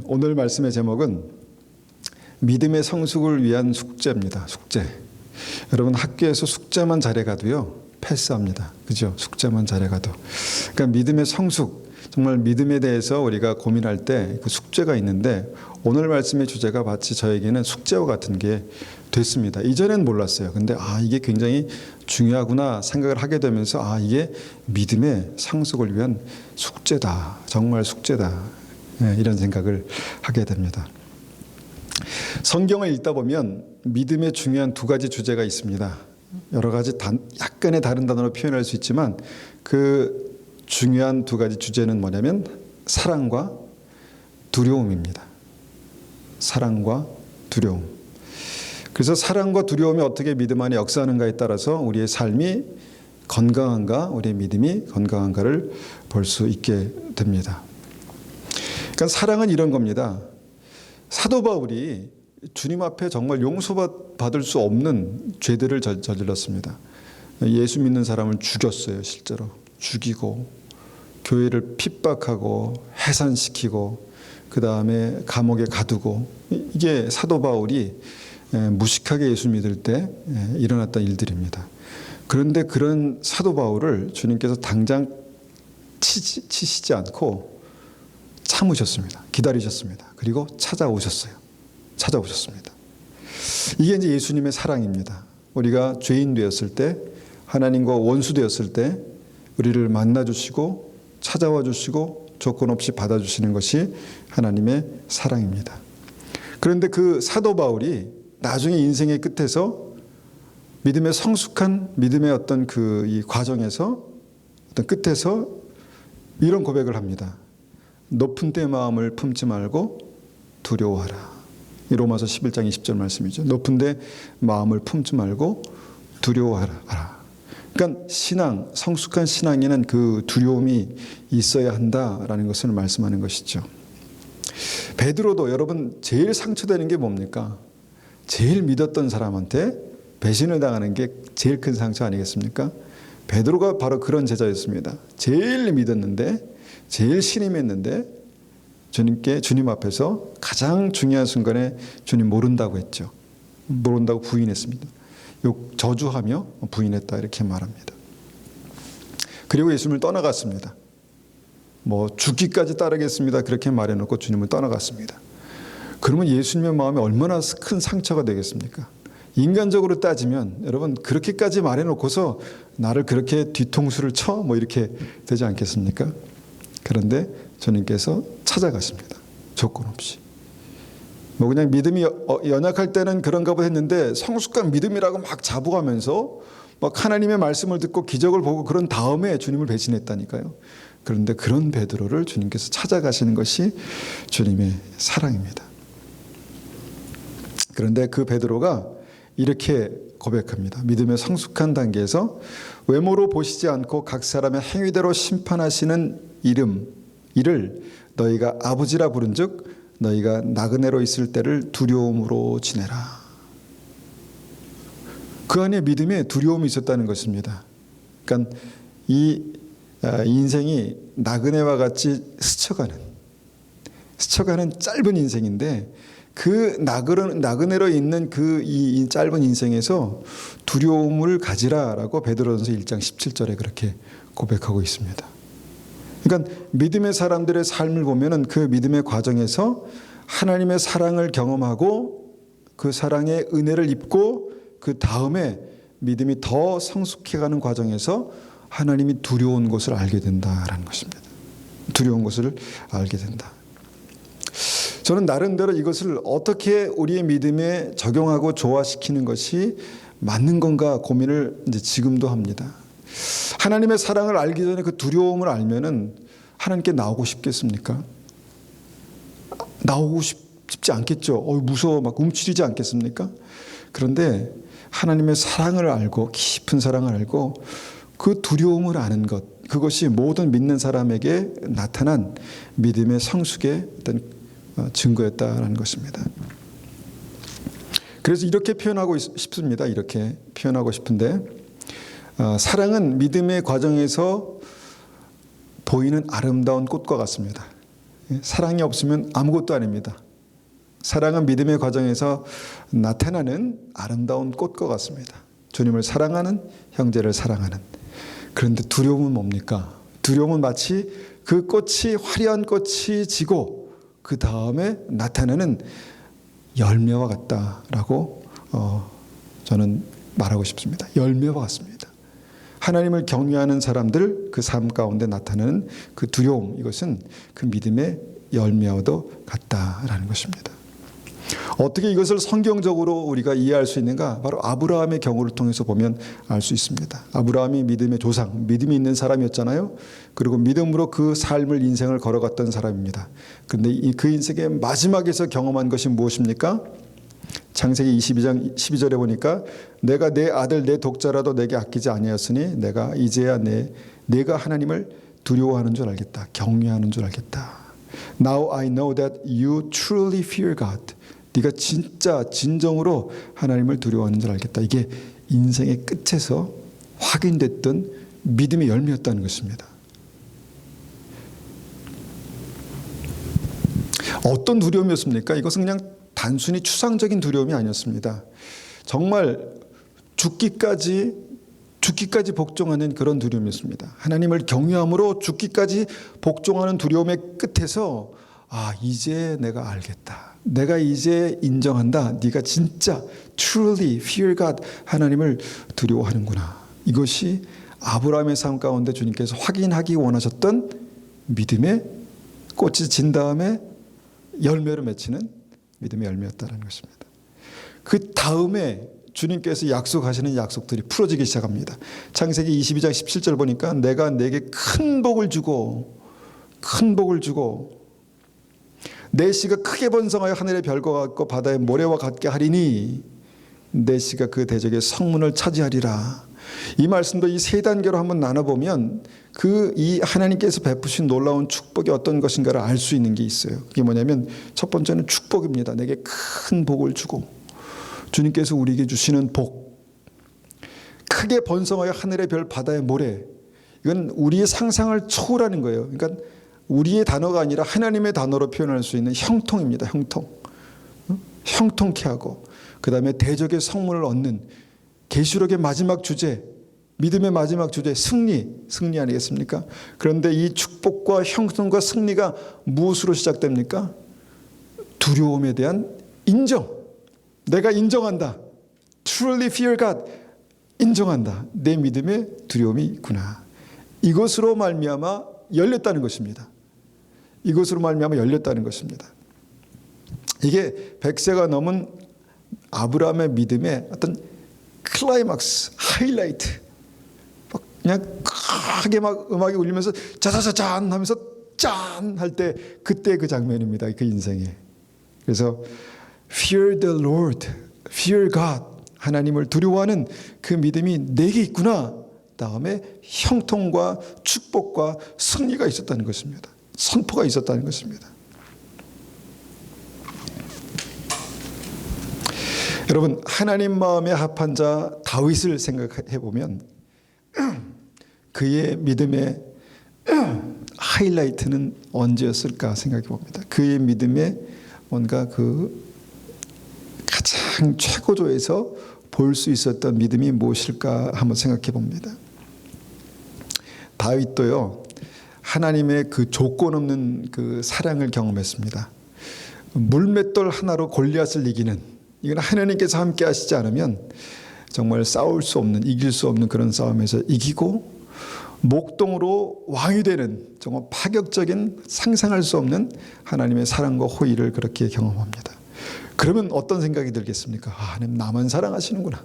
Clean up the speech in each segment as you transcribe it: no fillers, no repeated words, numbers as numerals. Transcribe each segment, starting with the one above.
오늘 말씀의 제목은 믿음의 성숙을 위한 숙제입니다. 숙제. 여러분 학교에서 숙제만 잘해가도요 패스합니다. 그죠? 숙제만 잘해가도. 그러니까 믿음의 성숙, 정말 믿음에 대해서 우리가 고민할 때 그 숙제가 있는데 오늘 말씀의 주제가 마치 저에게는 숙제와 같은 게 됐습니다. 이전엔 몰랐어요. 근데 이게 굉장히 중요하구나 생각을 하게 되면서 이게 믿음의 성숙을 위한 숙제다. 정말 숙제다. 이런 생각을 하게 됩니다. 성경을 읽다 보면 믿음의 중요한 두 가지 주제가 있습니다. 여러 가지 약간의 다른 단어로 표현할 수 있지만 그 중요한 두 가지 주제는 뭐냐면 사랑과 두려움입니다. 사랑과 두려움. 그래서 사랑과 두려움이 어떻게 믿음 안에 역사하는가에 따라서 우리의 삶이 건강한가, 우리의 믿음이 건강한가를 볼 수 있게 됩니다. 그러니까 사랑은 이런 겁니다. 사도 바울이 주님 앞에 정말 용서받을 수 없는 죄들을 저질렀습니다. 예수 믿는 사람을 죽였어요. 실제로 죽이고 교회를 핍박하고 해산시키고 그 다음에 감옥에 가두고, 이게 사도 바울이 무식하게 예수 믿을 때 일어났던 일들입니다. 그런데 그런 사도 바울을 주님께서 당장 치시지 않고 참으셨습니다. 기다리셨습니다. 그리고 찾아오셨습니다. 이게 이제 예수님의 사랑입니다. 우리가 죄인 되었을 때, 하나님과 원수 되었을 때 우리를 만나 주시고 찾아와 주시고 조건 없이 받아주시는 것이 하나님의 사랑입니다. 그런데 그 사도 바울이 나중에 인생의 끝에서 믿음의 성숙한 믿음의 어떤 이 과정에서 어떤 끝에서 이런 고백을 합니다. 높은 데 마음을 품지 말고 두려워하라. 이 로마서 11장 20절 말씀이죠. 높은 데 마음을 품지 말고 두려워하라. 그러니까 성숙한 신앙에는 그 두려움이 있어야 한다라는 것을 말씀하는 것이죠. 베드로도 여러분 제일 상처되는 게 뭡니까? 제일 믿었던 사람한테 배신을 당하는 게 제일 큰 상처 아니겠습니까? 베드로가 바로 그런 제자였습니다. 제일 믿었는데, 제일 신임했는데 주님 앞에서 가장 중요한 순간에 주님 모른다고 했죠. 모른다고 부인했습니다. 저주하며 부인했다 이렇게 말합니다. 그리고 예수님을 떠나갔습니다. 죽기까지 따르겠습니다 그렇게 말해놓고 주님을 떠나갔습니다. 그러면 예수님의 마음에 얼마나 큰 상처가 되겠습니까? 인간적으로 따지면 여러분 그렇게까지 말해놓고서 나를 그렇게 뒤통수를 쳐 이렇게 되지 않겠습니까? 그런데 주님께서 찾아가십니다. 조건 없이. 그냥 믿음이 연약할 때는 그런가 보다 했는데 성숙한 믿음이라고 막 자부하면서 막 하나님의 말씀을 듣고 기적을 보고 그런 다음에 주님을 배신했다니까요. 그런데 그런 베드로를 주님께서 찾아가시는 것이 주님의 사랑입니다. 그런데 그 베드로가 이렇게 고백합니다. 믿음의 성숙한 단계에서 외모로 보시지 않고 각 사람의 행위대로 심판하시는 이를 너희가 아버지라 부른즉 너희가 나그네로 있을 때를 두려움으로 지내라. 그 안에 믿음에 두려움이 있었다는 것입니다. 그러니까 이 인생이 나그네와 같이 스쳐가는 짧은 인생인데 그 나그네로 있는 이 짧은 인생에서 두려움을 가지라라고 베드로전서 1장 17절에 그렇게 고백하고 있습니다. 그러니까 믿음의 사람들의 삶을 보면은 그 믿음의 과정에서 하나님의 사랑을 경험하고 그 사랑의 은혜를 입고 그 다음에 믿음이 더 성숙해가는 과정에서 하나님이 두려운 것을 알게 된다라는 것입니다. 두려운 것을 알게 된다. 저는 나름대로 이것을 어떻게 우리의 믿음에 적용하고 조화시키는 것이 맞는 건가 고민을 이제 지금도 합니다. 하나님의 사랑을 알기 전에 그 두려움을 알면은 하나님께 나오고 싶겠습니까? 나오고 싶지 않겠죠. 무서워 막 움츠리지 않겠습니까? 그런데 하나님의 사랑을 알고 깊은 사랑을 알고 그 두려움을 아는 것, 그것이 모든 믿는 사람에게 나타난 믿음의 성숙의 어떤 증거였다라는 것입니다. 그래서 이렇게 표현하고 싶습니다. 이렇게 표현하고 싶은데 사랑은 믿음의 과정에서 보이는 아름다운 꽃과 같습니다. 사랑이 없으면 아무것도 아닙니다. 사랑은 믿음의 과정에서 나타나는 아름다운 꽃과 같습니다. 주님을 사랑하는, 형제를 사랑하는. 그런데 두려움은 뭡니까? 두려움은 마치 그 꽃이, 화려한 꽃이 지고 그 다음에 나타나는 열매와 같다라고 저는 말하고 싶습니다. 열매와 같습니다. 하나님을 경외하는 사람들 그 삶 가운데 나타나는 그 두려움, 이것은 그 믿음의 열매와도 같다라는 것입니다. 어떻게 이것을 성경적으로 우리가 이해할 수 있는가? 바로 아브라함의 경우를 통해서 보면 알 수 있습니다. 아브라함이 믿음의 조상, 믿음이 있는 사람이었잖아요. 그리고 믿음으로 그 삶을, 인생을 걸어갔던 사람입니다. 그런데 그 인생의 마지막에서 경험한 것이 무엇입니까? 창세기 22장 12절에 보니까 내가 내 아들 내 독자라도 내게 아끼지 아니하였으니 내가 이제야 내가 하나님을 두려워하는 줄 알겠다. 경외하는 줄 알겠다. Now I know that you truly fear God. 네가 진짜 진정으로 하나님을 두려워하는 줄 알겠다. 이게 인생의 끝에서 확인됐던 믿음의 열매였다는 것입니다. 어떤 두려움이었습니까? 이것은 그냥 단순히 추상적인 두려움이 아니었습니다. 정말 죽기까지 복종하는 그런 두려움이었습니다. 하나님을 경외함으로 죽기까지 복종하는 두려움의 끝에서 이제 내가 알겠다. 내가 이제 인정한다. 네가 진짜 truly fear God, 하나님을 두려워하는구나. 이것이 아브라함의 삶 가운데 주님께서 확인하기 원하셨던 믿음의 꽃이 진 다음에 열매로 맺히는 믿음의 열매였다는 것입니다. 그 다음에 주님께서 약속하시는 약속들이 풀어지기 시작합니다. 창세기 22장 17절 보니까 내가 내게 큰 복을 주고 내 씨가 크게 번성하여 하늘의 별과 같고 바다의 모래와 같게 하리니 내 씨가 그 대적의 성문을 차지하리라. 이 말씀도 이 세 단계로 한번 나눠보면 이 하나님께서 베푸신 놀라운 축복이 어떤 것인가를 알 수 있는 게 있어요. 그게 뭐냐면 첫 번째는 축복입니다. 내게 큰 복을 주고, 주님께서 우리에게 주시는 복, 크게 번성하여 하늘의 별 바다의 모래, 이건 우리의 상상을 초월하는 거예요. 그러니까 우리의 단어가 아니라 하나님의 단어로 표현할 수 있는 형통입니다. 형통케 하고, 그 다음에 대적의 성문을 얻는 계시록의 마지막 주제, 믿음의 마지막 주제, 승리 아니겠습니까? 그런데 이 축복과 형통과 승리가 무엇으로 시작됩니까? 두려움에 대한 인정. 내가 인정한다. Truly fear God. 인정한다. 내 믿음에 두려움이 있구나. 이것으로 말미암아 열렸다는 것입니다. 이게 100세가 넘은 아브라함의 믿음의 어떤 클라이막스, 하이라이트. 그냥 크게 막 음악이 울리면서 자자자잔 하면서 짠 할 때 그때 그 장면입니다. 그 인생에. 그래서 fear the Lord, fear God. 하나님을 두려워하는 그 믿음이 내게 있구나. 다음에 형통과 축복과 승리가 있었다는 것입니다. 선포가 있었다는 것입니다. 여러분, 하나님 마음에 합한 자 다윗을 생각해 보면 그의 믿음의 하이라이트는 언제였을까 생각해 봅니다. 그의 믿음의 뭔가 그 가장 최고조에서 볼 수 있었던 믿음이 무엇일까 한번 생각해 봅니다. 다윗도요, 하나님의 그 조건 없는 그 사랑을 경험했습니다. 물맷돌 하나로 골리앗을 이기는, 이건 하나님께서 함께 하시지 않으면 정말 싸울 수 없는, 이길 수 없는 그런 싸움에서 이기고, 목동으로 왕이 되는 정말 파격적인, 상상할 수 없는 하나님의 사랑과 호의를 그렇게 경험합니다. 그러면 어떤 생각이 들겠습니까? 하나님 나만 사랑하시는구나.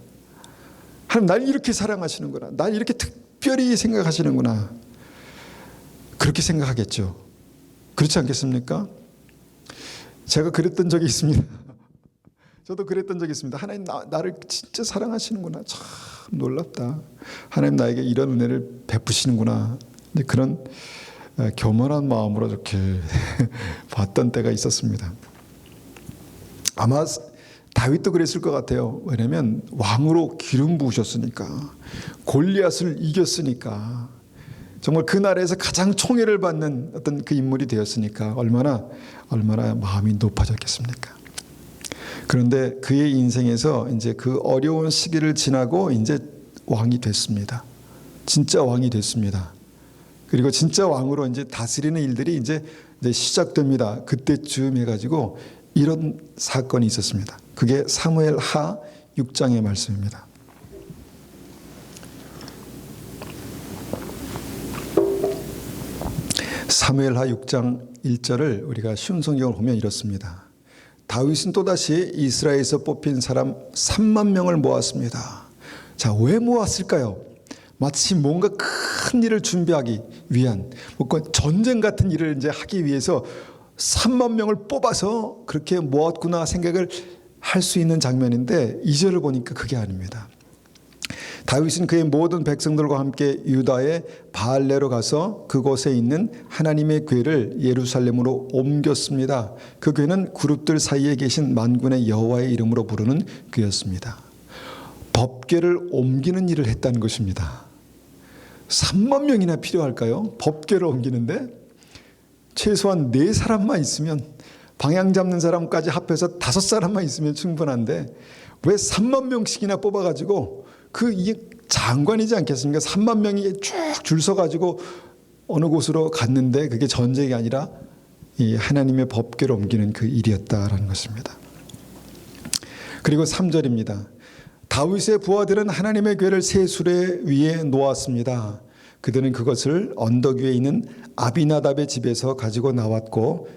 하나님 날 이렇게 사랑하시는구나. 날 이렇게 특별히 생각하시는구나. 그렇게 생각하겠죠. 그렇지 않겠습니까? 제가 그랬던 적이 있습니다. 저도 그랬던 적이 있습니다. 하나님 나를 진짜 사랑하시는구나. 참 놀랍다. 하나님 나에게 이런 은혜를 베푸시는구나. 그런 교만한 마음으로 이렇게 봤던 때가 있었습니다. 아마 다윗도 그랬을 것 같아요. 왜냐하면 왕으로 기름 부으셨으니까, 골리앗을 이겼으니까, 정말 그 나라에서 가장 총애를 받는 어떤 그 인물이 되었으니까 얼마나 마음이 높아졌겠습니까? 그런데 그의 인생에서 이제 그 어려운 시기를 지나고 이제 왕이 됐습니다. 진짜 왕이 됐습니다. 그리고 진짜 왕으로 이제 다스리는 일들이 이제 시작됩니다. 그때쯤 해가지고 이런 사건이 있었습니다. 그게 사무엘 하 6장의 말씀입니다. 사무엘 하 6장 1절을 우리가 쉬운 성경을 보면 이렇습니다. 다윗은 또다시 이스라엘에서 뽑힌 사람 3만 명을 모았습니다. 자, 왜 모았을까요? 마치 뭔가 큰 일을 준비하기 위한, 뭔가 전쟁 같은 일을 이제 하기 위해서 3만 명을 뽑아서 그렇게 모았구나 생각을 할 수 있는 장면인데 2절을 보니까 그게 아닙니다. 다윗은 그의 모든 백성들과 함께 유다의 바알레로 가서 그곳에 있는 하나님의 궤를 예루살렘으로 옮겼습니다. 그 궤는 그룹들 사이에 계신 만군의 여호와의 이름으로 부르는 궤였습니다. 법궤를 옮기는 일을 했다는 것입니다. 3만 명이나 필요할까요? 법궤를 옮기는데 최소한 4사람만 있으면, 방향 잡는 사람까지 합해서 5사람만 있으면 충분한데 왜 3만 명씩이나 뽑아가지고 이게 장관이지 않겠습니까? 3만 명이 쭉 줄 서가지고 어느 곳으로 갔는데 그게 전쟁이 아니라 이 하나님의 법궤를 옮기는 그 일이었다라는 것입니다. 그리고 3절입니다. 다윗의 부하들은 하나님의 궤를 새 수레 위에 놓았습니다. 그들은 그것을 언덕 위에 있는 아비나답의 집에서 가지고 나왔고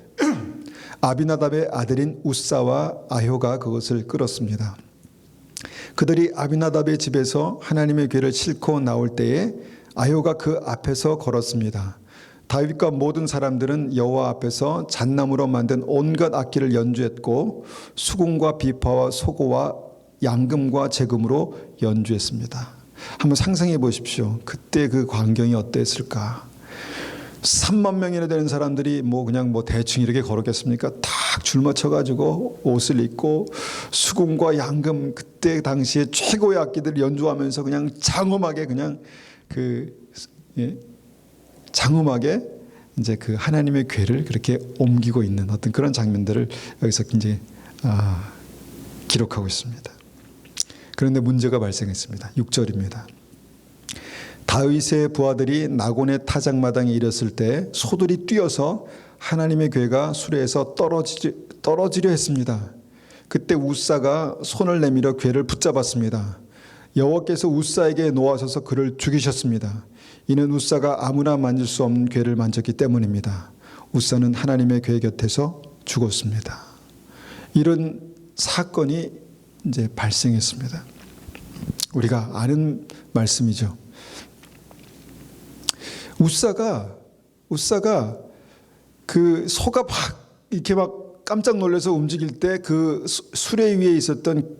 아비나답의 아들인 우사와 아효가 그것을 끌었습니다. 그들이 아비나답의 집에서 하나님의 궤를 싣고 나올 때에 아효가 그 앞에서 걸었습니다. 다윗과 모든 사람들은 여호와 앞에서 잣나무로 만든 온갖 악기를 연주했고 수금과 비파와 소고와 양금과 제금으로 연주했습니다. 한번 상상해 보십시오. 그때 그 광경이 어땠을까? 3만 명이나 되는 사람들이 그냥 대충 이렇게 걸었겠습니까? 탁 줄 맞춰가지고 옷을 입고 수금과 양금, 그때 당시에 최고의 악기들을 연주하면서 그냥 장엄하게 장엄하게 이제 그 하나님의 궤를 그렇게 옮기고 있는 어떤 그런 장면들을 여기서 이제 기록하고 있습니다. 그런데 문제가 발생했습니다. 6절입니다. 다윗의 부하들이 나곤의 타작마당에 이르렀을 때 소들이 뛰어서 하나님의 궤가 수레에서 떨어지려 했습니다. 그때 우사가 손을 내밀어 궤를 붙잡았습니다. 여호와께서 우사에게 놓아서서 그를 죽이셨습니다. 이는 우사가 아무나 만질 수 없는 궤를 만졌기 때문입니다. 우사는 하나님의 궤 곁에서 죽었습니다. 이런 사건이 이제 발생했습니다. 우리가 아는 말씀이죠. 우사가 그 소가 이렇게 깜짝 놀라서 움직일 때 그 수레 위에 있었던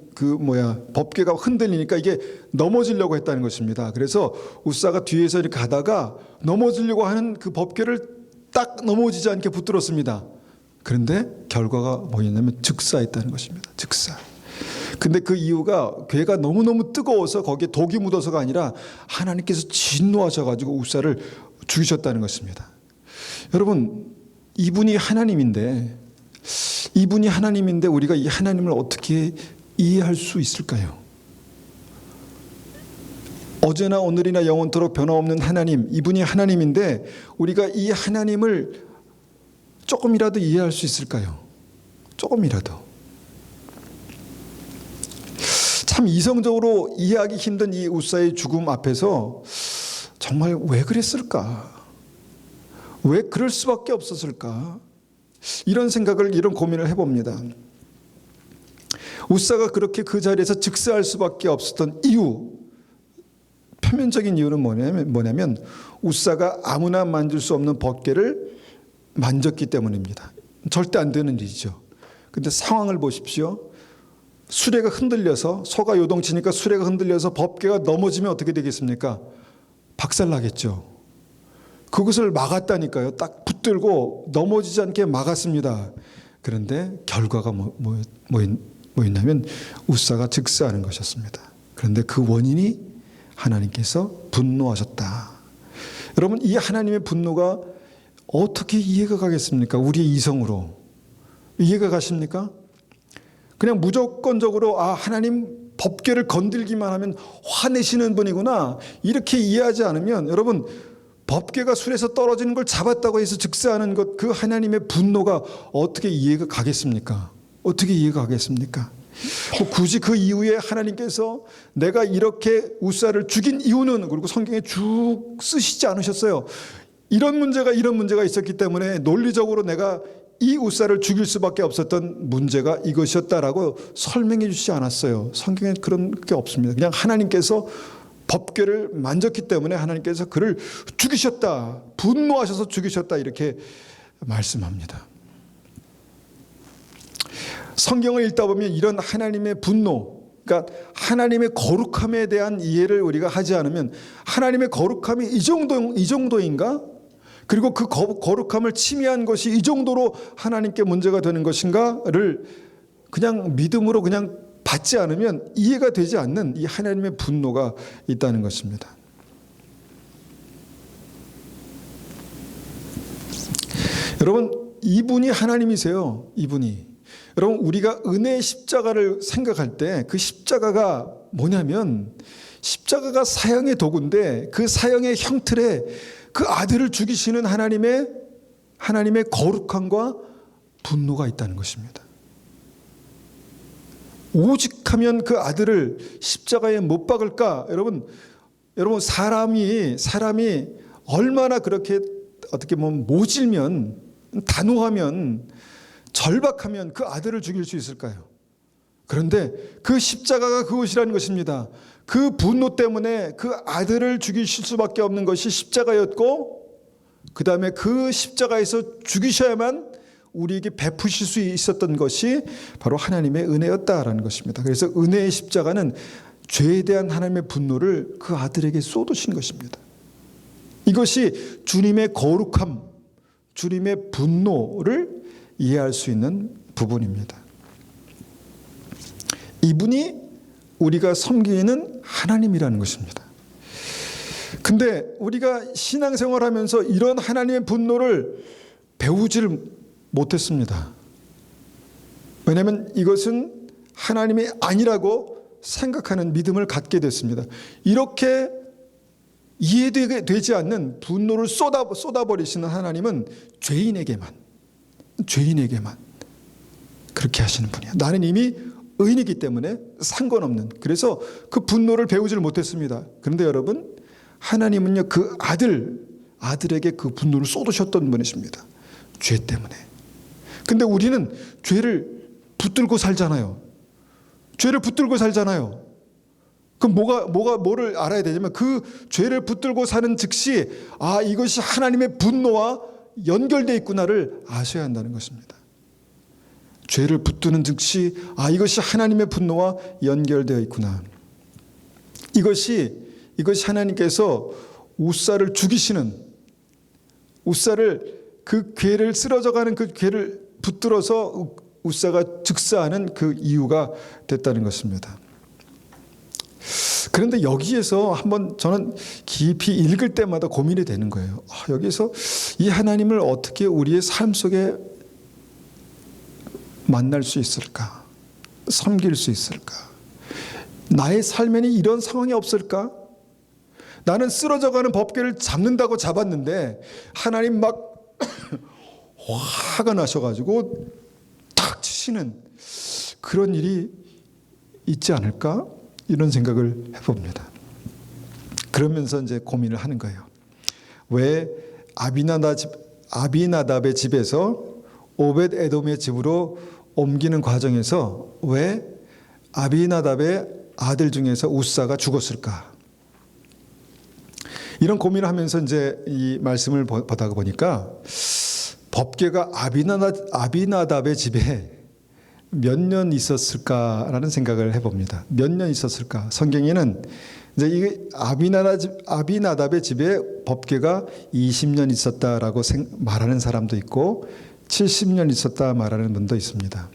법궤가 흔들리니까 이게 넘어지려고 했다는 것입니다. 그래서 우사가 뒤에서 이렇게 가다가 넘어지려고 하는 그 법궤를 딱 넘어지지 않게 붙들었습니다. 그런데 결과가 뭐였냐면 즉사했다는 것입니다. 즉사. 근데 그 이유가 궤가 너무너무 뜨거워서 거기에 독이 묻어서가 아니라 하나님께서 진노하셔가지고 우사를 죽이셨다는 것입니다. 여러분, 이분이 하나님인데 우리가 이 하나님을 어떻게 이해할 수 있을까요? 어제나 오늘이나 영원토록 변함없는 하나님, 이분이 하나님인데 우리가 이 하나님을 조금이라도 이해할 수 있을까요? 조금이라도. 참 이성적으로 이해하기 힘든 이 우사의 죽음 앞에서 정말 왜 그랬을까? 왜 그럴 수밖에 없었을까? 이런 생각을, 이런 고민을 해봅니다. 우사가 그렇게 그 자리에서 즉사할 수밖에 없었던 이유, 표면적인 이유는 뭐냐면 우사가 아무나 만질 수 없는 법궤를 만졌기 때문입니다. 절대 안 되는 일이죠. 근데 상황을 보십시오. 수레가 흔들려서, 소가 요동치니까 수레가 흔들려서 법궤가 넘어지면 어떻게 되겠습니까? 박살나겠죠. 그것을 막았다니까요. 딱 붙들고 넘어지지 않게 막았습니다. 그런데 결과가 뭐였냐면 우사가 즉사하는 것이었습니다. 그런데 그 원인이 하나님께서 분노하셨다. 여러분, 이 하나님의 분노가 어떻게 이해가 가겠습니까? 우리의 이성으로. 이해가 가십니까? 그냥 무조건적으로 하나님 법궤를 건들기만 하면 화내시는 분이구나, 이렇게 이해하지 않으면 여러분, 법궤가 술에서 떨어지는 걸 잡았다고 해서 즉사하는 것, 그 하나님의 분노가 어떻게 이해가 가겠습니까? 어떻게 이해가 가겠습니까? 굳이 그 이후에 하나님께서 내가 이렇게 우사를 죽인 이유는, 그리고 성경에 쭉 쓰시지 않으셨어요. 이런 문제가 있었기 때문에 논리적으로 내가 이 우사를 죽일 수밖에 없었던 문제가 이것이었다라고 설명해 주시지 않았어요. 성경에 그런 게 없습니다. 그냥 하나님께서 법궤를 만졌기 때문에 하나님께서 그를 죽이셨다, 분노하셔서 죽이셨다, 이렇게 말씀합니다. 성경을 읽다 보면 이런 하나님의 분노, 그러니까 하나님의 거룩함에 대한 이해를 우리가 하지 않으면, 하나님의 거룩함이 이 정도인가? 그리고 그 거룩함을 침해한 것이 이 정도로 하나님께 문제가 되는 것인가를 그냥 믿음으로 그냥 받지 않으면 이해가 되지 않는 이 하나님의 분노가 있다는 것입니다. 여러분, 이분이 하나님이세요. 이분이. 여러분, 우리가 은혜의 십자가를 생각할 때 그 십자가가 뭐냐면, 십자가가 사형의 도구인데 그 사형의 형틀에 그 아들을 죽이시는 하나님의 거룩함과 분노가 있다는 것입니다. 오직하면 그 아들을 십자가에 못 박을까? 여러분 사람이 얼마나 그렇게 어떻게 보면 모질면, 단호하면, 절박하면 그 아들을 죽일 수 있을까요? 그런데 그 십자가가 그것이라는 것입니다. 그 분노 때문에 그 아들을 죽이실 수밖에 없는 것이 십자가였고, 그 다음에 그 십자가에서 죽이셔야만 우리에게 베푸실 수 있었던 것이 바로 하나님의 은혜였다라는 것입니다. 그래서 은혜의 십자가는 죄에 대한 하나님의 분노를 그 아들에게 쏟으신 것입니다. 이것이 주님의 거룩함, 주님의 분노를 이해할 수 있는 부분입니다. 이분이 우리가 섬기는 하나님이라는 것입니다. 근데 우리가 신앙생활하면서 이런 하나님의 분노를 배우지를 못했습니다. 왜냐하면 이것은 하나님이 아니라고 생각하는 믿음을 갖게 됐습니다. 이렇게 이해되지 않는 분노를 쏟아버리시는 하나님은 죄인에게만 그렇게 하시는 분이야. 나는 이미 의인이기 때문에 상관없는, 그래서 그 분노를 배우지를 못했습니다. 그런데 여러분, 하나님은요, 그 아들에게 그 분노를 쏟으셨던 분이십니다. 죄 때문에. 근데 우리는 죄를 붙들고 살잖아요. 그럼 뭐를 알아야 되냐면, 그 죄를 붙들고 사는 즉시 이것이 하나님의 분노와 연결되어 있구나를 아셔야 한다는 것입니다. 죄를 붙드는 즉시 이것이 하나님의 분노와 연결되어 있구나. 이것이 하나님께서 우사를 죽이시는, 우사를 그 괴를 쓰러져가는 그 괴를 붙들어서 우사가 즉사하는 그 이유가 됐다는 것입니다. 그런데 여기에서 한번 저는 깊이 읽을 때마다 고민이 되는 거예요. 여기서 이 하나님을 어떻게 우리의 삶 속에 만날 수 있을까? 섬길 수 있을까? 나의 삶에는 이런 상황이 없을까? 나는 쓰러져가는 법궤를 잡는다고 잡았는데 하나님 막 화가 나셔가지고 탁 치시는 그런 일이 있지 않을까? 이런 생각을 해봅니다. 그러면서 이제 고민을 하는 거예요. 왜 아비나답의 집에서 오벳 에돔의 집으로 옮기는 과정에서 왜 아비나답의 아들 중에서 우사가 죽었을까? 이런 고민을 하면서 이제 이 말씀을 보다가 보니까 법궤가 아비나답의 집에 몇 년 있었을까라는 생각을 해봅니다. 몇 년 있었을까? 성경에는 이제 이 아비나답의 집에 법궤가 20년 있었다라고 말하는 사람도 있고 70년 있었다 말하는 분도 있습니다.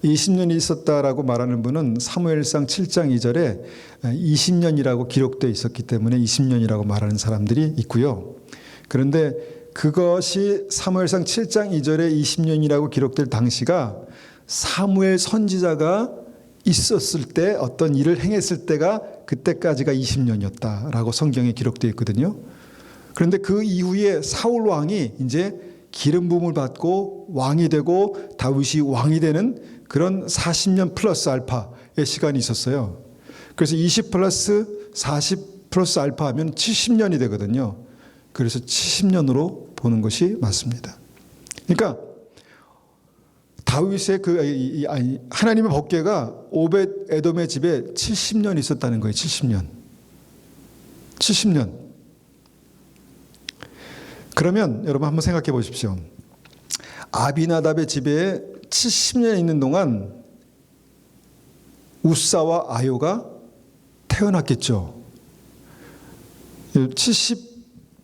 20년이 있었다라고 말하는 분은 사무엘상 7장 2절에 20년이라고 기록되어 있었기 때문에 20년이라고 말하는 사람들이 있고요. 그런데 그것이 사무엘상 7장 2절에 20년이라고 기록될 당시가 사무엘 선지자가 있었을 때 어떤 일을 행했을 때가 그때까지가 20년이었다라고 성경에 기록되어 있거든요. 그런데 그 이후에 사울 왕이 이제 기름 부음을 받고 왕이 되고 다윗이 왕이 되는 그런 40년 플러스 알파의 시간이 있었어요. 그래서 20 플러스 40 플러스 알파 하면 70년이 되거든요. 그래서 70년으로 보는 것이 맞습니다. 그러니까 다윗의 하나님의 법궤가 오벳 에돔의 집에 70년 있었다는 거예요. 70년. 70년. 그러면 여러분 한번 생각해 보십시오. 아비나답의 집에 70년 있는 동안 우사와 아요가 태어났겠죠.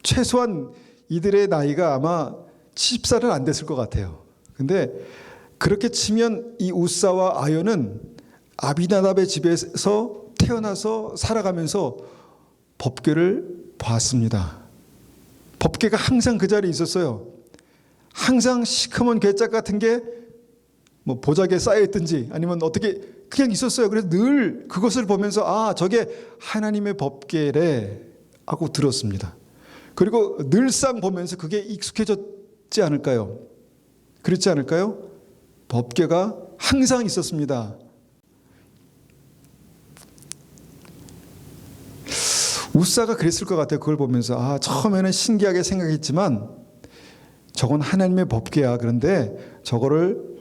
최소한 이들의 나이가 아마 70살은 안 됐을 것 같아요. 근데 그렇게 치면 이 우사와 아요는 아비나답의 집에서 태어나서 살아가면서 법궤를 봤습니다. 법궤가 항상 그 자리에 있었어요. 항상 시커먼 괴짝 같은 게 뭐 보자기에 쌓여있든지 아니면 어떻게 그냥 있었어요. 그래서 늘 그것을 보면서 아, 저게 하나님의 법궤래 하고 들었습니다. 그리고 늘상 보면서 그게 익숙해졌지 않을까요? 그렇지 않을까요? 법궤가 항상 있었습니다. 우사가 그랬을 것 같아요. 그걸 보면서 아, 처음에는 신기하게 생각했지만 저건 하나님의 법궤야. 그런데 저거를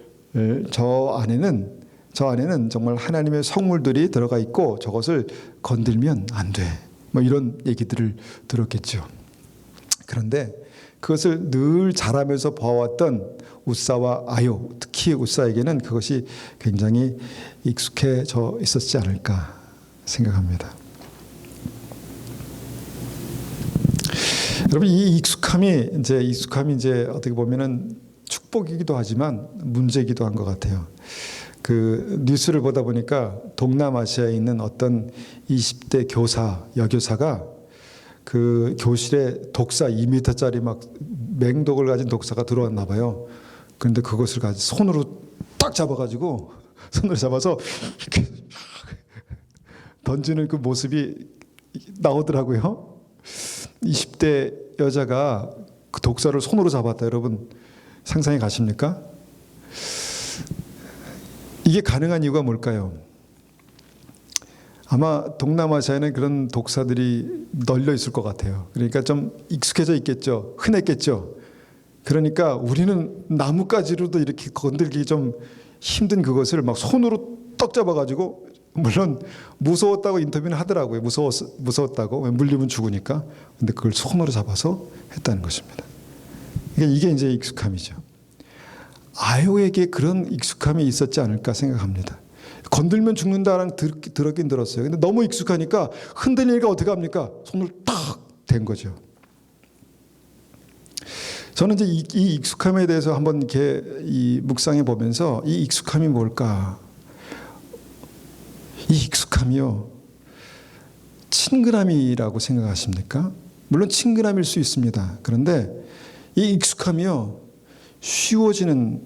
저 안에는 정말 하나님의 성물들이 들어가 있고 저것을 건들면 안 돼. 뭐 이런 얘기들을 들었겠죠. 그런데 그것을 늘 자라면서 봐왔던 우사와 아요, 특히 우사에게는 그것이 굉장히 익숙해져 있었지 않을까 생각합니다. 여러분, 이 익숙함이 이제 어떻게 보면은 축복이기도 하지만 문제이기도 한 것 같아요. 그 뉴스를 보다 보니까 동남아시아에 있는 어떤 20대 여교사가 그 교실에 독사 2m짜리 막 맹독을 가진 독사가 들어왔나 봐요. 그런데 그것을 손으로 딱 잡아가지고 손으로 잡아서 이렇게 던지는 그 모습이 나오더라고요. 20대 여자가 그 독사를 손으로 잡았다. 여러분 상상이 가십니까? 이게 가능한 이유가 뭘까요? 아마 동남아시아에는 그런 독사들이 널려 있을 것 같아요. 그러니까 좀 익숙해져 있겠죠. 흔했겠죠. 그러니까 우리는 나뭇가지로도 이렇게 건들기 좀 힘든 그것을 막 손으로 떡 잡아가지고, 물론 무서웠다고 인터뷰는 하더라고요. 무서웠다고. 물리면 죽으니까. 근데 그걸 손으로 잡아서 했다는 것입니다. 이게 이제 익숙함이죠. 아요에게 그런 익숙함이 있었지 않을까 생각합니다. 건들면 죽는다라는 들었긴 들었어요. 근데 너무 익숙하니까 흔들리니까 어떻게 합니까? 손을 탁 댄 거죠. 저는 이제 이 익숙함에 대해서 한번 이렇게 묵상해 보면서 이 익숙함이 뭘까? 이 익숙함이요, 친근함이라고 생각하십니까? 물론 친근함일 수 있습니다. 그런데 이 익숙함이요, 쉬워진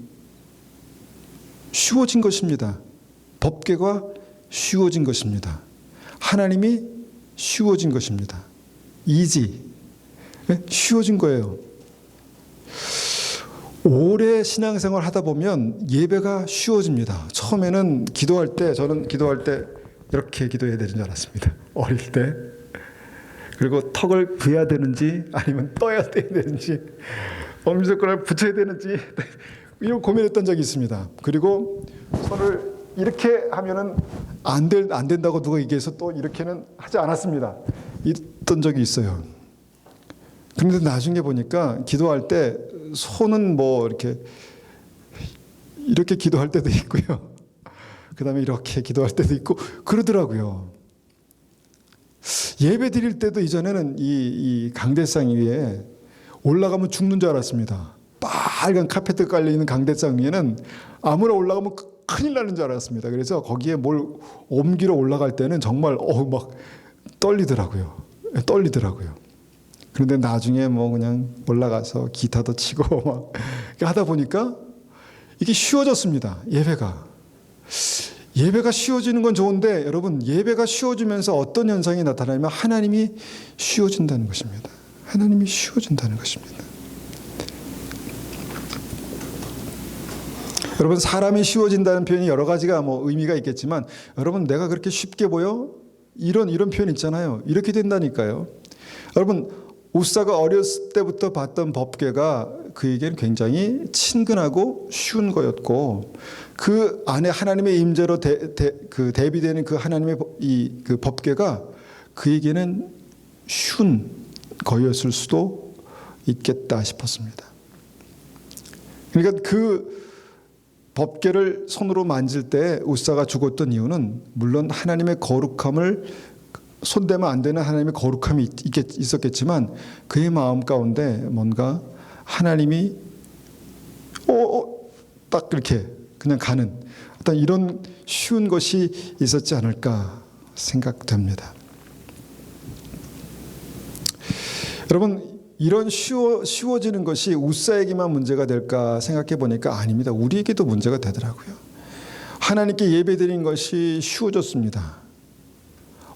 것입니다. 법궤가 쉬워진 것입니다. 하나님이 쉬워진 것입니다. 쉬워진 거예요. 오래 신앙생활 하다 보면 예배가 쉬워집니다. 처음에는 저는 기도할 때 이렇게 기도해야 되는 줄 알았습니다. 어릴 때. 그리고 턱을 그어야 되는지 아니면 떠야 되는지 엄지손가락을 붙여야 되는지 이런 고민했던 적이 있습니다. 그리고 손을 이렇게 하면은 안 된다고 누가 얘기해서 또 이렇게는 하지 않았습니다. 있던 적이 있어요. 그런데 나중에 보니까 기도할 때 손은 뭐 이렇게 기도할 때도 있고요. 그 다음에 이렇게 기도할 때도 있고 그러더라고요. 예배 드릴 때도 이전에는 이 강대상 위에 올라가면 죽는 줄 알았습니다. 빨간 카페트 깔려있는 강대상 위에는 아무나 올라가면 큰일 나는 줄 알았습니다. 그래서 거기에 뭘 옮기러 올라갈 때는 정말 막 떨리더라고요. 그런데 나중에 뭐 그냥 올라가서 기타도 치고 막 하다 보니까 이게 쉬워졌습니다. 예배가 쉬워지는 건 좋은데 여러분, 예배가 쉬워지면서 어떤 현상이 나타나냐면 하나님이 쉬워진다는 것입니다. 하나님이 쉬워진다는 것입니다. 여러분, 사람이 쉬워진다는 표현이 여러 가지가 뭐 의미가 있겠지만 여러분, 내가 그렇게 쉽게 보여? 이런 표현 있잖아요. 이렇게 된다니까요. 여러분, 우사가 어렸을 때부터 봤던 법궤가 그에게는 굉장히 친근하고 쉬운 거였고, 그 안에 하나님의 임재로 대비되는 그 하나님의 그 법궤가 그에게는 쉬운 거였을 수도 있겠다 싶었습니다. 그러니까 그 법궤를 손으로 만질 때 우사가 죽었던 이유는 물론 하나님의 거룩함을 손대면 안 되는 하나님의 거룩함이 있었겠지만 그의 마음 가운데 뭔가 하나님이 딱 이렇게 그냥 가는 어떤 이런 쉬운 것이 있었지 않을까 생각됩니다. 여러분, 이런 쉬워지는 것이 우사에게만 문제가 될까 생각해 보니까 아닙니다. 우리에게도 문제가 되더라고요. 하나님께 예배드린 것이 쉬워졌습니다.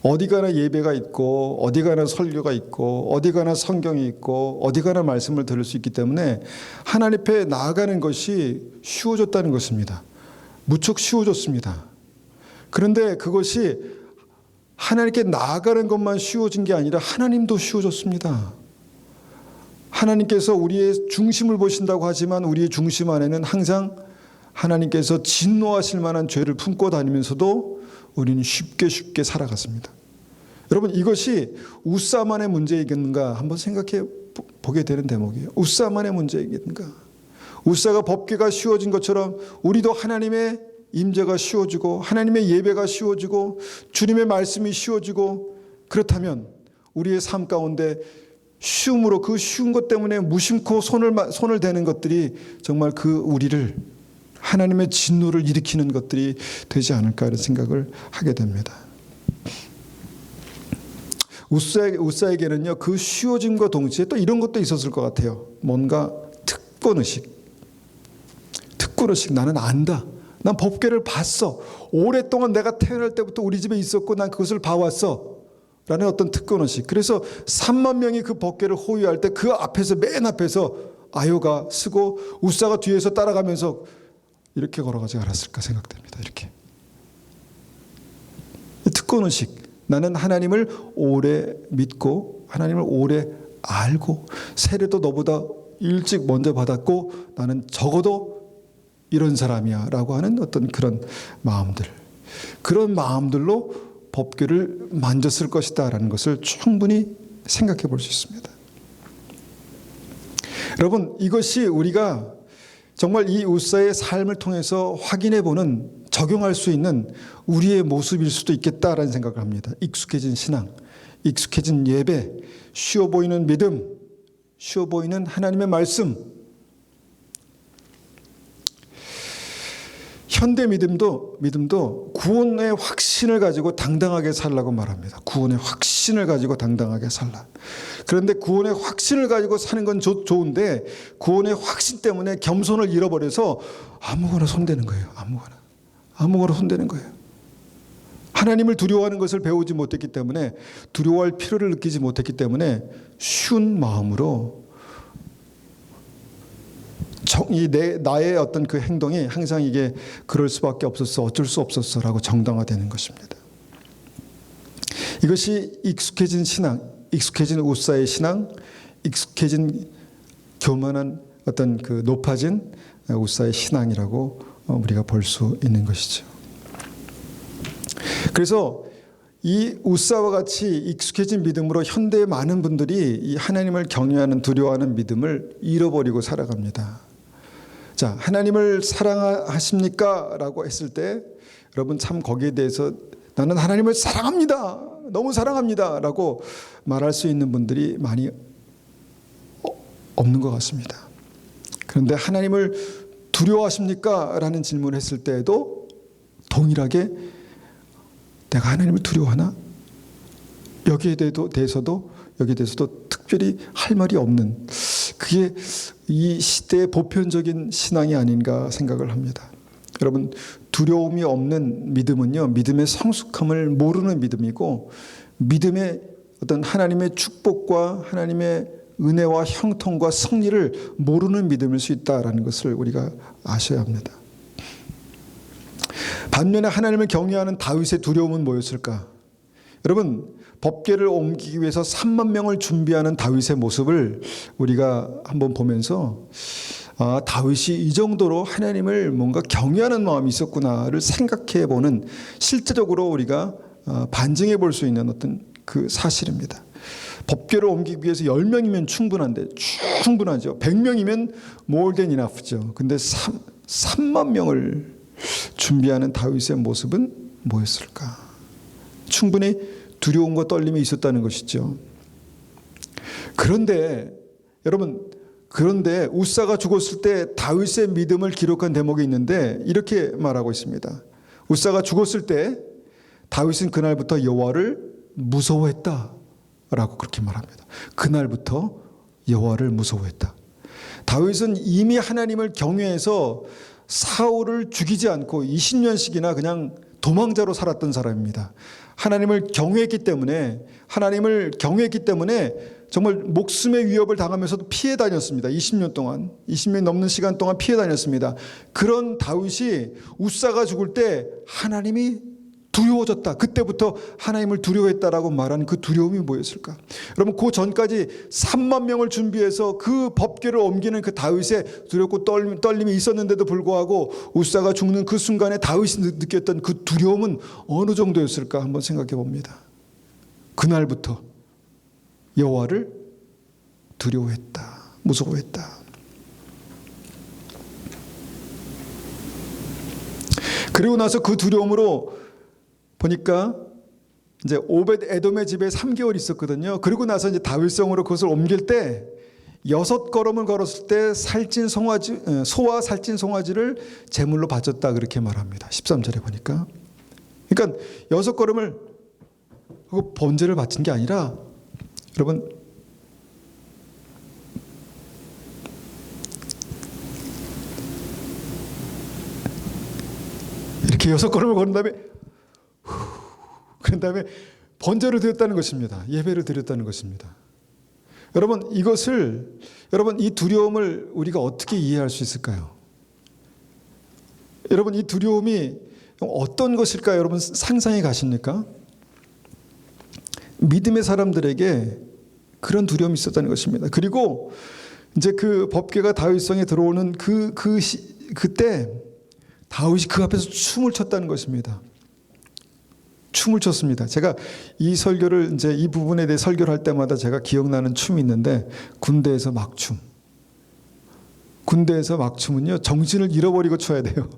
어디 가나 예배가 있고 어디 가나 설교가 있고 어디 가나 성경이 있고 어디 가나 말씀을 들을 수 있기 때문에 하나님 앞에 나아가는 것이 쉬워졌다는 것입니다. 무척 쉬워졌습니다. 그런데 그것이 하나님께 나아가는 것만 쉬워진 게 아니라 하나님도 쉬워졌습니다. 하나님께서 우리의 중심을 보신다고 하지만 우리의 중심 안에는 항상 하나님께서 진노하실 만한 죄를 품고 다니면서도 우리는 쉽게 살아갔습니다. 여러분, 이것이 우사만의 문제이겠는가 한번 생각해 보게 되는 대목이에요. 우사만의 문제이겠는가. 우사가 법궤가 쉬워진 것처럼 우리도 하나님의 임재가 쉬워지고 하나님의 예배가 쉬워지고 주님의 말씀이 쉬워지고, 그렇다면 우리의 삶 가운데 쉬움으로, 그 쉬운 것 때문에 무심코 손을 대는 것들이 정말 그 우리를 하나님의 진노를 일으키는 것들이 되지 않을까 하는 생각을 하게 됩니다. 우사에게는요, 그 쉬워짐과 동시에 또 이런 것도 있었을 것 같아요. 뭔가 특권의식. 나는 안다. 난 법궤를 봤어. 오랫동안 내가 태어날 때부터 우리 집에 있었고 난 그것을 봐왔어. 라는 어떤 특권의식. 그래서 3만 명이 그 법궤를 호위할 때 그 앞에서, 맨 앞에서 아요가 쓰고 우사가 뒤에서 따라가면서 이렇게 걸어가지 않았을까 생각됩니다. 이렇게. 특권의식. 나는 하나님을 오래 믿고 하나님을 오래 알고 세례도 너보다 일찍 먼저 받았고 나는 적어도 이런 사람이야 라고 하는 어떤 그런 마음들, 그런 마음들로 법궤를 만졌을 것이다 라는 것을 충분히 생각해 볼 수 있습니다. 여러분, 이것이 우리가 정말 이 우사의 삶을 통해서 확인해 보는, 적용할 수 있는 우리의 모습일 수도 있겠다라는 생각을 합니다. 익숙해진 신앙, 익숙해진 예배, 쉬워 보이는 믿음, 쉬워 보이는 하나님의 말씀. 현대 믿음도 구원의 확신을 가지고 당당하게 살라고 말합니다. 구원의 확신을 가지고 당당하게 살라. 그런데 구원의 확신을 가지고 사는 건 좋은데 구원의 확신 때문에 겸손을 잃어버려서 아무거나 손대는 거예요. 아무거나 손대는 거예요. 하나님을 두려워하는 것을 배우지 못했기 때문에, 두려워할 필요를 느끼지 못했기 때문에 쉬운 마음으로 나의 어떤 그 행동이 항상 이게 그럴 수밖에 없었어, 어쩔 수 없었어라고 정당화되는 것입니다. 이것이 익숙해진 신앙, 익숙해진 우사의 신앙, 익숙해진 교만한 어떤 그 높아진 우사의 신앙이라고 우리가 볼 수 있는 것이죠. 그래서 이 우사와 같이 익숙해진 믿음으로 현대의 많은 분들이 이 하나님을 경외하는, 두려워하는 믿음을 잃어버리고 살아갑니다. 자, 하나님을 사랑하십니까? 라고 했을 때 여러분 참 거기에 대해서 나는 하나님을 사랑합니다. 너무 사랑합니다. 라고 말할 수 있는 분들이 많이 없는 것 같습니다. 그런데 하나님을 두려워하십니까? 라는 질문을 했을 때에도 동일하게 내가 하나님을 두려워하나? 여기에 대해서도 특별히 할 말이 없는, 그게 이 시대의 보편적인 신앙이 아닌가 생각을 합니다. 여러분, 두려움이 없는 믿음은요, 믿음의 성숙함을 모르는 믿음이고, 믿음의 어떤 하나님의 축복과 하나님의 은혜와 형통과 승리를 모르는 믿음일 수 있다라는 것을 우리가 아셔야 합니다. 반면에 하나님을 경외하는 다윗의 두려움은 뭐였을까? 여러분, 법궤를 옮기기 위해서 3만 명을 준비하는 다윗의 모습을 우리가 한번 보면서 다윗이 이 정도로 하나님을 뭔가 경외하는 마음이 있었구나를 생각해 보는, 실제적으로 우리가 반증해 볼 수 있는 어떤 그 사실입니다. 법궤를 옮기기 위해서 10명이면 충분하죠. 100명이면 more than enough죠. 근데 3만 명을 준비하는 다윗의 모습은 뭐였을까? 충분히 두려움과 떨림이 있었다는 것이죠. 그런데 여러분, 우사가 죽었을 때 다윗의 믿음을 기록한 대목이 있는데 이렇게 말하고 있습니다. 우사가 죽었을 때 다윗은 그날부터 여호와를 무서워했다라고 그렇게 말합니다. 그날부터 여호와를 무서워했다. 다윗은 이미 하나님을 경외해서 사울을 죽이지 않고 20년씩이나 그냥 도망자로 살았던 사람입니다. 하나님을 경외했기 때문에 정말 목숨의 위협을 당하면서도 피해 다녔습니다. 20년 넘는 시간 동안 피해 다녔습니다. 그런 다윗이 우사가 죽을 때 하나님이 두려워졌다. 그때부터 하나님을 두려워했다라고 말하는 그 두려움이 뭐였을까? 여러분, 그 전까지 3만 명을 준비해서 그 법궤를 옮기는 그 다윗의 두렵고 떨림이 있었는데도 불구하고 우사가 죽는 그 순간에 다윗이 느꼈던 그 두려움은 어느 정도였을까 한번 생각해 봅니다. 그날부터 여호와를 두려워했다, 무서워했다. 그리고 나서 그 두려움으로 보니까 이제 오벳 에돔의 집에 3개월 있었거든요. 그리고 나서 이제 다윗성으로 그것을 옮길 때 6걸음을 걸었을 때 소와 살찐 송아지를 제물로 바쳤다 그렇게 말합니다. 13절에 보니까. 그러니까 6걸음을 그거 번제를 바친 게 아니라, 여러분, 이렇게 6걸음을 걸은 다음에 그런 다음에 번제를 드렸다는 것입니다. 예배를 드렸다는 것입니다. 여러분, 이 두려움을 우리가 어떻게 이해할 수 있을까요? 여러분, 이 두려움이 어떤 것일까요? 여러분, 상상이 가십니까? 믿음의 사람들에게 그런 두려움이 있었다는 것입니다. 그리고 이제 그 법궤가 다윗성에 들어오는 그때 다윗이 그 앞에서 춤을 췄다는 것입니다. 춤을 췄습니다. 제가 이 설교를 이제 이 부분에 대해 설교를 할 때마다 제가 기억나는 춤이 있는데, 군대에서 막춤은요 정신을 잃어버리고 춰야 돼요.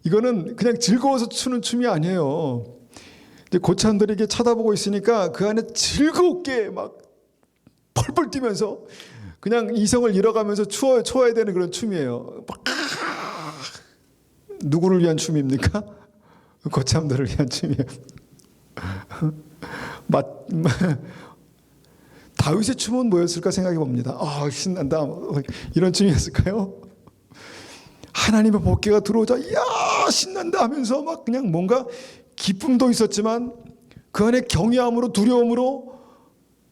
이거는 그냥 즐거워서 추는 춤이 아니에요. 고참들에게 쳐다보고 있으니까 그 안에 즐겁게 막 펄펄 뛰면서 그냥 이성을 잃어가면서 추어야 되는 그런 춤이에요. 누구를 위한 춤입니까? 고참들을 위한 춤이에요. 다윗의 춤은 뭐였을까 생각해 봅니다. 신난다. 이런 춤이었을까요? 하나님의 법궤가 들어오자 이야 신난다 하면서 막 그냥 뭔가 기쁨도 있었지만 그 안에 경외함으로 두려움으로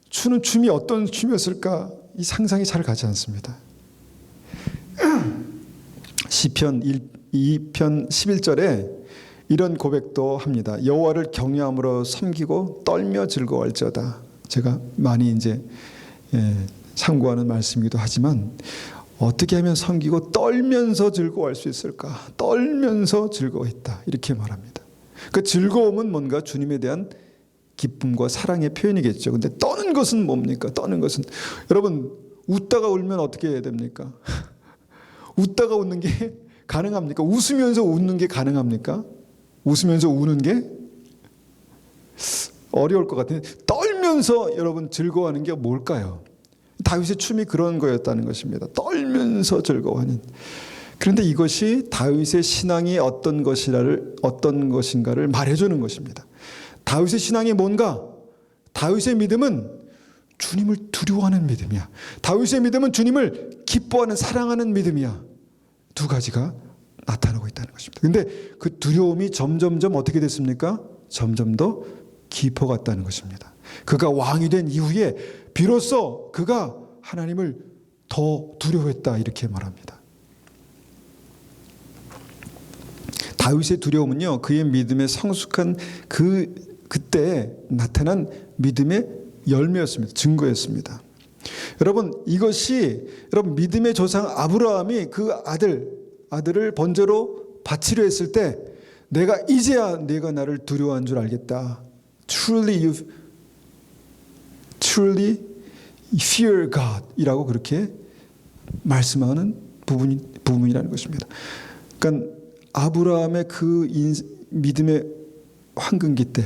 추는 춤이 어떤 춤이었을까, 이 상상이 잘 가지 않습니다. 시편 2편 11절에 이런 고백도 합니다. 여호와를 경외함으로 섬기고 떨며 즐거워할지어다. 제가 많이 이제 참고하는 말씀이기도 하지만, 어떻게 하면 섬기고 떨면서 즐거워할 수 있을까? 떨면서 즐거워했다. 이렇게 말합니다. 그 즐거움은 뭔가 주님에 대한 기쁨과 사랑의 표현이겠죠. 근데 떠는 것은 뭡니까? 떠는 것은, 여러분, 웃다가 울면 어떻게 해야 됩니까? 웃다가 웃는 게 가능합니까? 웃으면서 웃는 게 가능합니까? 웃으면서 우는 게 어려울 것 같은데, 떨면서 여러분 즐거워하는 게 뭘까요? 다윗의 춤이 그런 거였다는 것입니다. 떨면서 즐거워하는. 그런데 이것이 다윗의 신앙이 어떤 것인가를 말해주는 것입니다. 다윗의 신앙이 뭔가? 다윗의 믿음은 주님을 두려워하는 믿음이야. 다윗의 믿음은 주님을 기뻐하는, 사랑하는 믿음이야. 두 가지가 나타나고 있다는 것입니다. 그런데 그 두려움이 점점점 어떻게 됐습니까? 점점 더 깊어갔다는 것입니다. 그가 왕이 된 이후에 비로소 그가 하나님을 더 두려워했다, 이렇게 말합니다. 다윗의 두려움은요, 그의 믿음의 성숙한 그때 나타난 믿음의 열매였습니다. 증거였습니다. 여러분, 이것이 여러분 믿음의 조상 아브라함이 그 아들을 번제로 바치려 했을 때 내가 이제야 내가 나를 두려워한 줄 알겠다. Truly fear God 이라고 그렇게 말씀하는 부분이라는 것입니다. 그러니까 아브라함의 그 믿음의 황금기 때,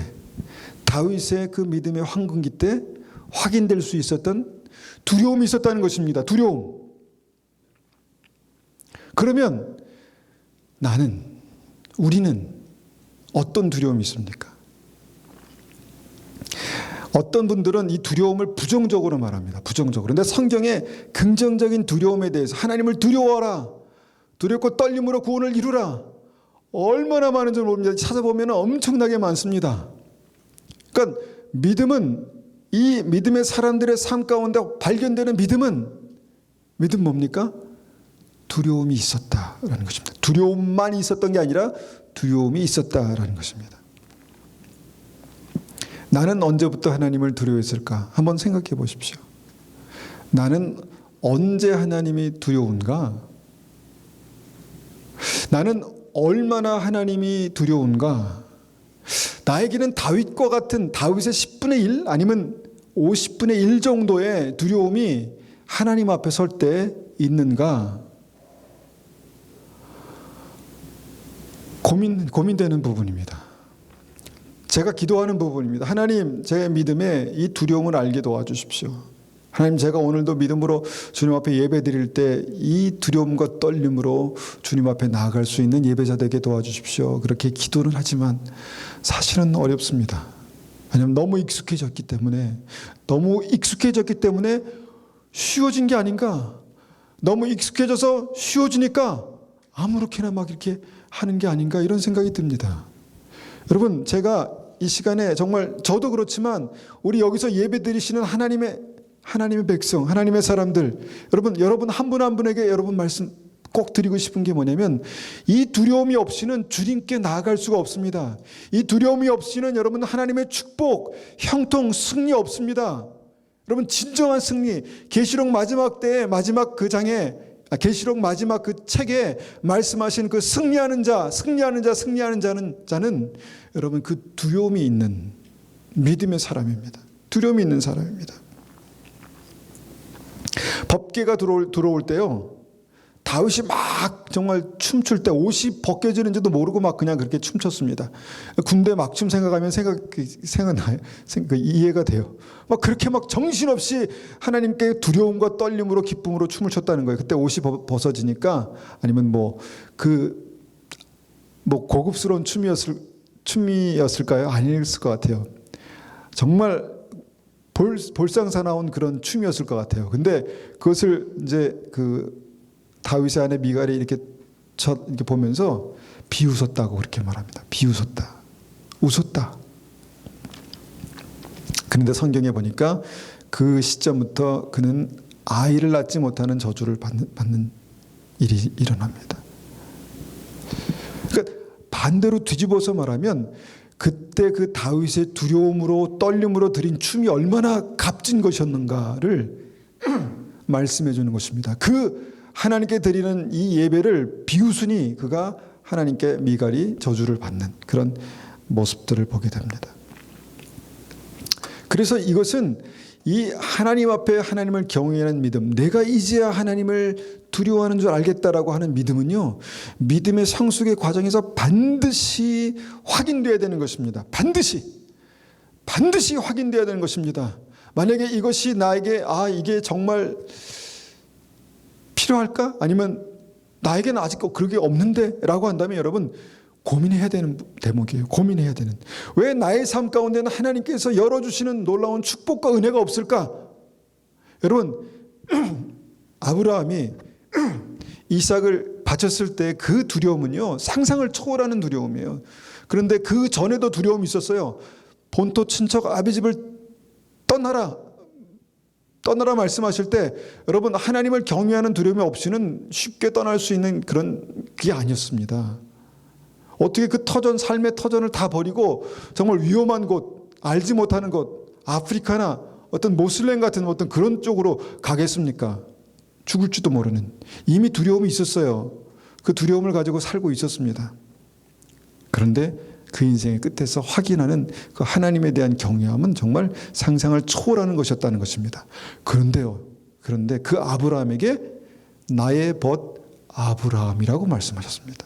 다윗의 그 믿음의 황금기 때 확인될 수 있었던 두려움이 있었다는 것입니다. 두려움. 그러면 우리는 어떤 두려움이 있습니까? 어떤 분들은 이 두려움을 부정적으로 말합니다. 부정적으로. 그런데 성경에 긍정적인 두려움에 대해서 하나님을 두려워하라. 두렵고 떨림으로 구원을 이루라. 얼마나 많은지 모릅니다. 찾아보면 엄청나게 많습니다. 그러니까 믿음은, 이 믿음의 사람들의 삶 가운데 발견되는 믿음 뭡니까? 두려움이 있었다라는 것입니다. 두려움만 있었던 게 아니라 두려움이 있었다라는 것입니다. 나는 언제부터 하나님을 두려워했을까? 한번 생각해 보십시오. 나는 언제 하나님이 두려운가? 나는 얼마나 하나님이 두려운가? 나에게는 다윗과 같은 다윗의 10분의 1 아니면 50분의 1 정도의 두려움이 하나님 앞에 설 때 있는가? 고민되는 부분입니다. 제가 기도하는 부분입니다. 하나님, 제 믿음에 이 두려움을 알게 도와주십시오. 하나님, 제가 오늘도 믿음으로 주님 앞에 예배 드릴 때 이 두려움과 떨림으로 주님 앞에 나아갈 수 있는 예배자 되게 도와주십시오. 그렇게 기도는 하지만 사실은 어렵습니다. 왜냐하면 너무 익숙해졌기 때문에 쉬워진 게 아닌가. 너무 익숙해져서 쉬워지니까 아무렇게나 막 이렇게 하는 게 아닌가, 이런 생각이 듭니다. 여러분, 제가 이 시간에 정말 저도 그렇지만 우리 여기서 예배 드리시는 하나님의 백성, 하나님의 사람들, 여러분 한 분 한 분에게 여러분 말씀 꼭 드리고 싶은 게 뭐냐면, 이 두려움이 없이는 주님께 나아갈 수가 없습니다. 이 두려움이 없이는 여러분 하나님의 축복, 형통, 승리 없습니다. 여러분, 진정한 승리, 계시록 마지막 때의 마지막 그 장에, 계시록 마지막 그 책에 말씀하신 그 승리하는 자는 여러분 그 두려움이 있는 믿음의 사람입니다. 두려움이 있는 사람입니다. 법궤가 들어올 때요, 다윗이 막 정말 춤출 때 옷이 벗겨지는지도 모르고 막 그냥 그렇게 춤췄습니다. 군대 막춤 생각하면 생각나요. 이해가 돼요. 막 그렇게 막 정신없이 하나님께 두려움과 떨림으로 기쁨으로 춤을 췄다는 거예요. 그때 옷이 벗어지니까, 아니면 고급스러운 춤이었을까요? 아니었을 것 같아요. 정말 볼상사나운 그런 춤이었을 것 같아요. 근데 그것을 이제 다윗의 아내 미갈이 이렇게 보면서 비웃었다고 그렇게 말합니다. 비웃었다. 웃었다. 그런데 성경에 보니까 그 시점부터 그는 아이를 낳지 못하는 저주를 받는 일이 일어납니다. 그러니까 반대로 뒤집어서 말하면, 그때 그 다윗의 두려움으로 떨림으로 드린 춤이 얼마나 값진 것이었는가를 말씀해 주는 것입니다. 그 하나님께 드리는 이 예배를 비웃으니 그가 하나님께 미갈이 저주를 받는 그런 모습들을 보게 됩니다. 그래서 이것은 이 하나님 앞에 하나님을 경외하는 믿음, 내가 이제야 하나님을 두려워하는 줄 알겠다라고 하는 믿음은요, 믿음의 성숙의 과정에서 반드시 확인되어야 되는 것입니다. 반드시 확인되어야 되는 것입니다. 만약에 이것이 나에게 이게 정말 필요할까? 아니면 나에게는 아직 그게 없는데 라고 한다면 여러분 고민해야 되는 대목이에요. 고민해야 되는. 왜 나의 삶 가운데는 하나님께서 열어주시는 놀라운 축복과 은혜가 없을까? 여러분 아브라함이 이삭을 바쳤을 때 그 두려움은요 상상을 초월하는 두려움이에요. 그런데 그 전에도 두려움이 있었어요. 본토 친척 아비 집을 떠나라 말씀하실 때 여러분 하나님을 경외하는 두려움이 없이는 쉽게 떠날 수 있는 그런 게 아니었습니다. 어떻게 그 터전, 삶의 터전을 다 버리고 정말 위험한 곳, 알지 못하는 곳, 아프리카나 어떤 모슬렘 같은 어떤 그런 쪽으로 가겠습니까? 죽을지도 모르는. 이미 두려움이 있었어요. 그 두려움을 가지고 살고 있었습니다. 그런데 그 인생의 끝에서 확인하는 그 하나님에 대한 경외함은 정말 상상을 초월하는 것이었다는 것입니다. 그런데 그 아브라함에게 나의 벗 아브라함이라고 말씀하셨습니다.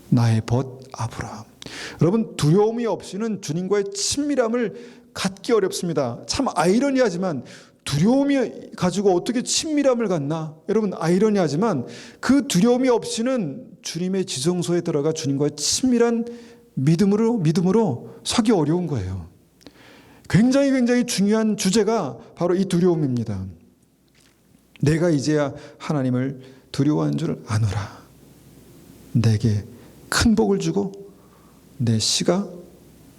나의 벗 아브라함. 여러분 두려움이 없이는 주님과의 친밀함을 갖기 어렵습니다. 참 아이러니하지만 두려움이 가지고 어떻게 친밀함을 갖나? 여러분 아이러니하지만 그 두려움이 없이는 주님의 지성소에 들어가 주님과의 친밀한 믿음으로 서기 어려운 거예요. 굉장히 중요한 주제가 바로 이 두려움입니다. 내가 이제야 하나님을 두려워하는 줄 아노라. 내게 큰 복을 주고 내 씨가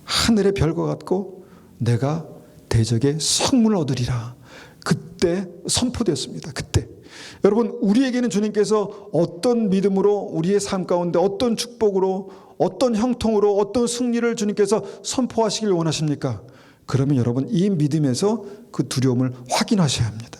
하늘의 별과 같고 내가 대적의 성문을 얻으리라. 그때 선포되었습니다. 그때 여러분 우리에게는 주님께서 어떤 믿음으로 우리의 삶 가운데 어떤 축복으로 어떤 형통으로 어떤 승리를 주님께서 선포하시길 원하십니까? 그러면 여러분 이 믿음에서 그 두려움을 확인하셔야 합니다.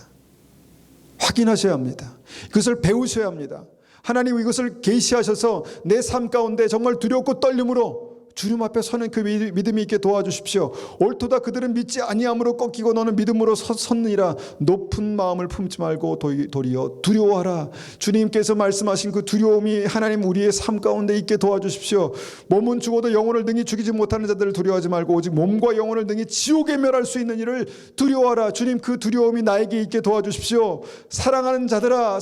확인하셔야 합니다. 그것을 배우셔야 합니다. 하나님 이것을 계시하셔서 내 삶 가운데 정말 두렵고 떨림으로 주님 앞에 서는 그 믿음이 있게 도와주십시오. 옳도다 그들은 믿지 아니함으로 꺾이고 너는 믿음으로 섰느니라. 높은 마음을 품지 말고 도리어 두려워하라. 주님께서 말씀하신 그 두려움이 하나님 우리의 삶 가운데 있게 도와주십시오. 몸은 죽어도 영혼을 능히 죽이지 못하는 자들을 두려워하지 말고 오직 몸과 영혼을 능히 지옥에 멸할 수 있는 일을 두려워하라. 주님 그 두려움이 나에게 있게 도와주십시오. 사랑하는 자들아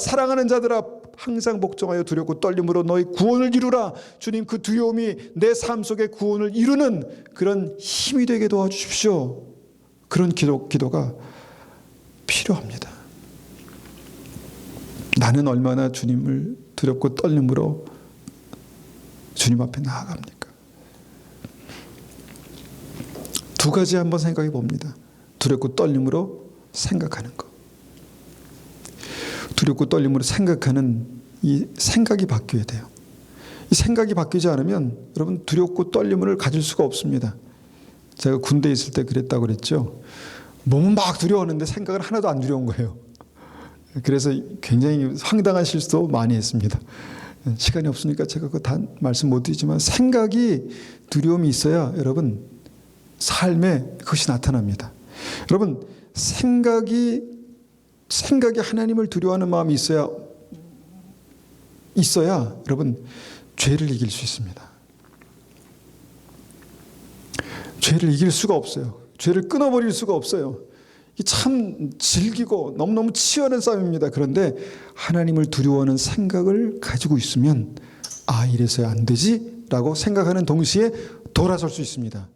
항상 복종하여 두렵고 떨림으로 너희 구원을 이루라. 주님 그 두려움이 내 삶 속에 구원을 이루는 그런 힘이 되게 도와주십시오. 그런 기도가 필요합니다. 나는 얼마나 주님을 두렵고 떨림으로 주님 앞에 나아갑니까? 두 가지 한번 생각해 봅니다. 두렵고 떨림으로 생각하는 것. 두렵고 떨림으로 생각하는 이 생각이 바뀌어야 돼요. 이 생각이 바뀌지 않으면 여러분 두렵고 떨림을 가질 수가 없습니다. 제가 군대에 있을 때 그랬다고 그랬죠. 몸은 막 두려웠는데 생각은 하나도 안 두려운 거예요. 그래서 굉장히 황당한 실수도 많이 했습니다. 시간이 없으니까 제가 그거 다 말씀 못 드리지만 생각이 두려움이 있어야 여러분 삶에 그것이 나타납니다. 여러분 생각이 하나님을 두려워하는 마음이 있어야 여러분 죄를 이길 수 있습니다. 죄를 이길 수가 없어요. 죄를 끊어버릴 수가 없어요. 이게 참 질기고 너무너무 치열한 싸움입니다. 그런데 하나님을 두려워하는 생각을 가지고 있으면 이래서야 안 되지 라고 생각하는 동시에 돌아설 수 있습니다.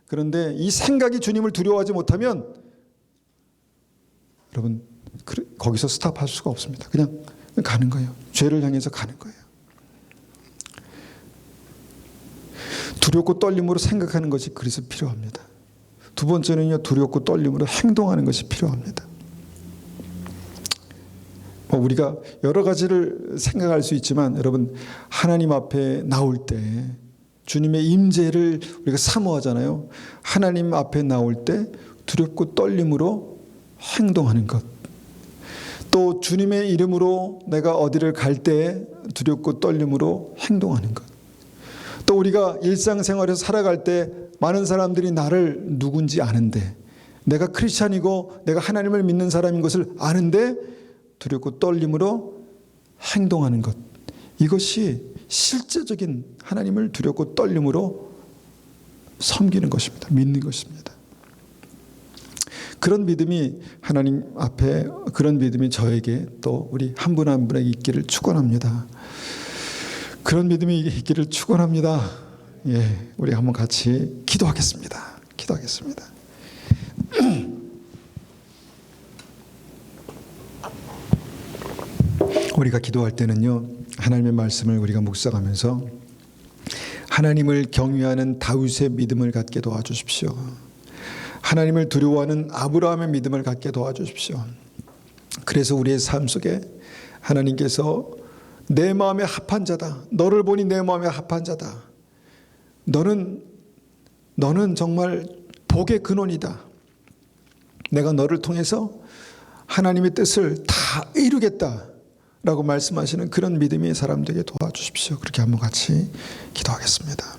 그런데 이 생각이 주님을 두려워하지 못하면 여러분 거기서 스탑할 수가 없습니다. 그냥 가는 거예요. 죄를 향해서 가는 거예요. 두렵고 떨림으로 생각하는 것이 그래서 필요합니다. 두 번째는요, 두렵고 떨림으로 행동하는 것이 필요합니다. 우리가 여러 가지를 생각할 수 있지만 여러분 하나님 앞에 나올 때 주님의 임재를 우리가 사모하잖아요. 하나님 앞에 나올 때 두렵고 떨림으로 행동하는 것. 또 주님의 이름으로 내가 어디를 갈 때 두렵고 떨림으로 행동하는 것. 또 우리가 일상생활에서 살아갈 때 많은 사람들이 나를 누군지 아는데 내가 크리스찬이고 내가 하나님을 믿는 사람인 것을 아는데 두렵고 떨림으로 행동하는 것. 이것이 실제적인 하나님을 두렵고 떨림으로 섬기는 것입니다. 믿는 것입니다. 그런 믿음이 하나님 앞에, 그런 믿음이 저에게 또 우리 한 분 한 분에게 있기를 축원합니다. 그런 믿음이 있기를 축원합니다. 예, 우리 한번 같이 기도하겠습니다. 기도하겠습니다. 우리가 기도할 때는요, 하나님의 말씀을 우리가 묵상하면서 하나님을 경외하는 다윗의 믿음을 갖게 도와주십시오. 하나님을 두려워하는 아브라함의 믿음을 갖게 도와주십시오. 그래서 우리의 삶 속에 하나님께서 내 마음에 합한 자다, 너를 보니 내 마음에 합한 자다, 너는 정말 복의 근원이다, 내가 너를 통해서 하나님의 뜻을 다 이루겠다 라고 말씀하시는 그런 믿음의 사람들에게 도와주십시오. 그렇게 한번 같이 기도하겠습니다.